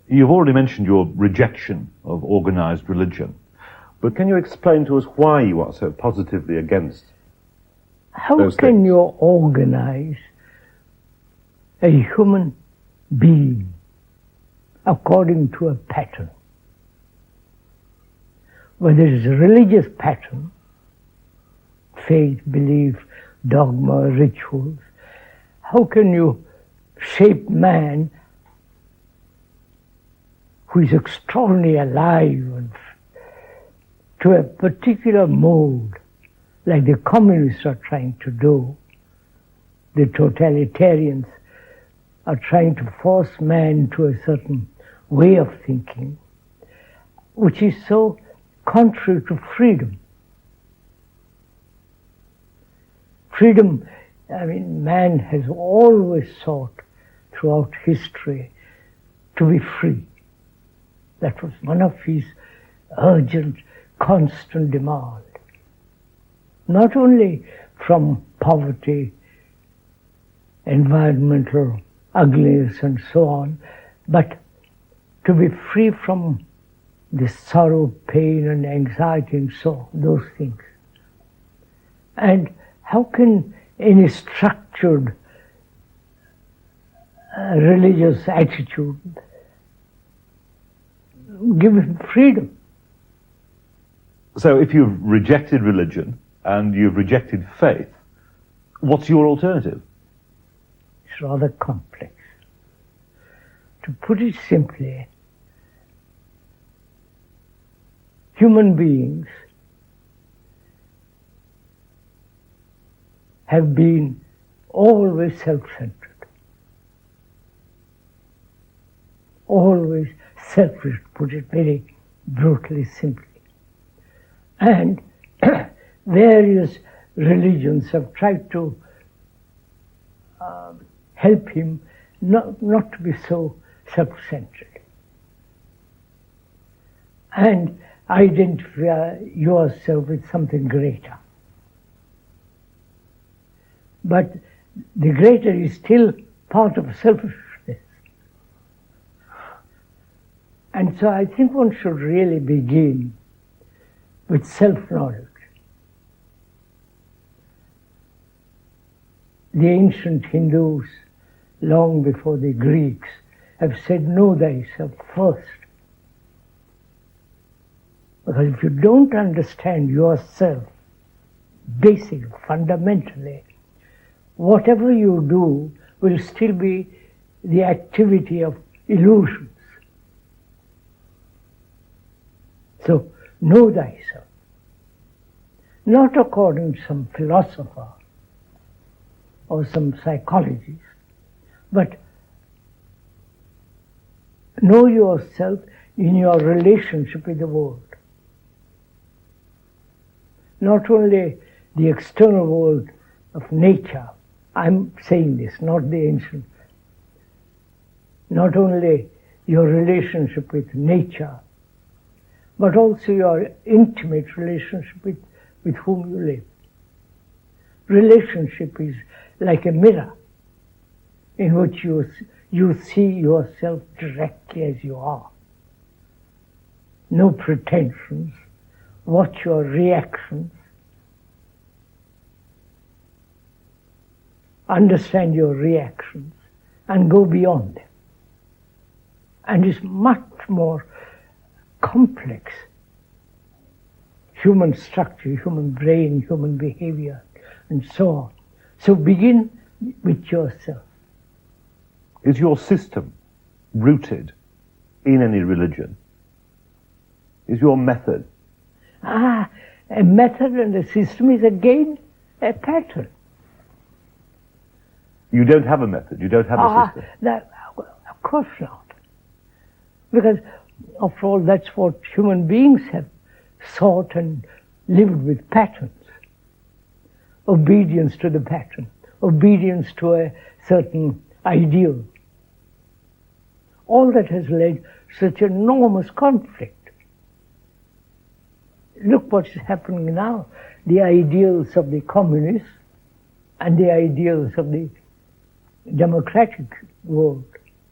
You've already mentioned your rejection of organised religion, but can you explain to us why you are so positively against How those can things? you organize a human being according to a pattern? Whether it's a religious pattern, faith, belief, dogma, rituals, how can you shape man who is extraordinarily alive and to a particular mode, like the communists are trying to do, the totalitarians are trying to force man to a certain way of thinking, which is so contrary to freedom. Freedom, man has always sought throughout history to be free. That was one of his urgent, constant demands. Not only from poverty, environmental ugliness and so on, but to be free from the sorrow, pain and anxiety and so on, those things. And how can any structured religious attitude give him freedom? So if you've rejected religion and you've rejected faith, what's your alternative? It's rather complex. To put it simply, human beings have been always self-centered, always selfish, to put it very brutally simply. And various religions have tried to help him not to be so self-centered and identify yourself with something greater. But the greater is still part of selfishness. And so I think one should really begin with self-knowledge. The ancient Hindus, long before the Greeks, have said, know thyself first. Because if you don't understand yourself, basically, fundamentally, whatever you do will still be the activity of illusions. So, know thyself. Not according to some philosopher or some psychologist, but know yourself in your relationship with the world. Not only the external world of nature, I'm saying this, not the ancient. Not only your relationship with nature, but also your intimate relationship with whom you live. Relationship is like a mirror in which you see yourself directly as you are. No pretensions. Watch your reactions. Understand your reactions and go beyond them. And it's much more complex. Human structure, human brain, human behavior, and so on. So begin with yourself. Is your system rooted in any religion? Is your method? A method and a system is again a pattern. You don't have a method, you don't have a system. Of course not. Because, after all, that's what human beings have sought and lived with, patterns. Obedience to the pattern, obedience to a certain ideal. All that has led to such enormous conflict. Look what's happening now. The ideals of the communists and the ideals of the democratic world,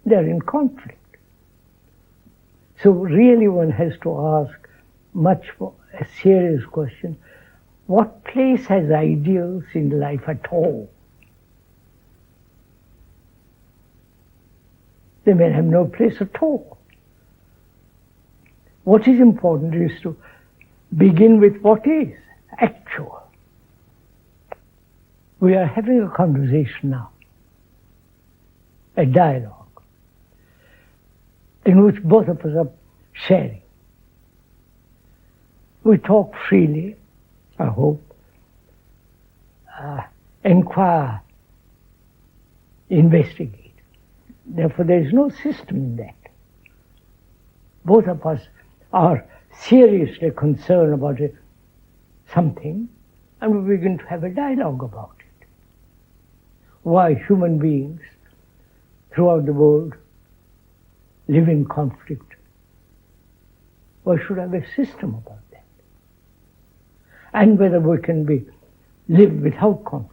they're in conflict. So really one has to ask much more a serious question. What place has ideals in life at all? They may have no place at all. What is important is to begin with what is actual. We are having a conversation now, a dialogue, in which both of us are sharing. We talk freely, I hope, inquire, investigate. Therefore, there is no system in that. Both of us are seriously concerned about something, and we begin to have a dialogue about it. Why human beings throughout the world live in conflict? Why should I have a system about that? And whether we can live without conflict.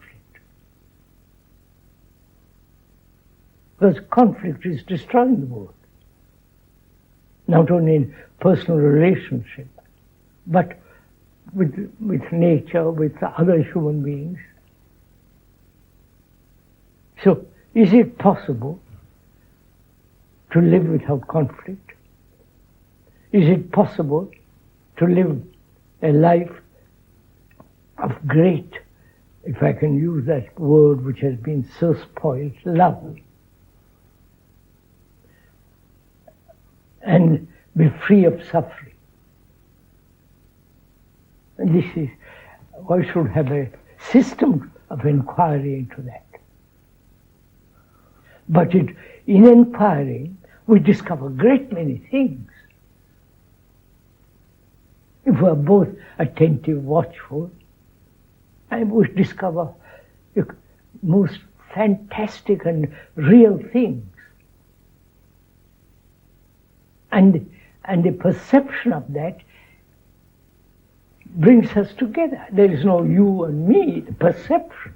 Because conflict is destroying the world. Not only in personal relationship, but with nature, with other human beings. So, is it possible to live without conflict? Is it possible to live a life of great, if I can use that word which has been so spoiled, love? And be free of suffering. And this is, one should have a system of inquiry into that. But in inquiring, we discover a great many things. If we are both attentive, watchful, and we discover the most fantastic and real things. And the perception of that brings us together. There is no you and me, the perception.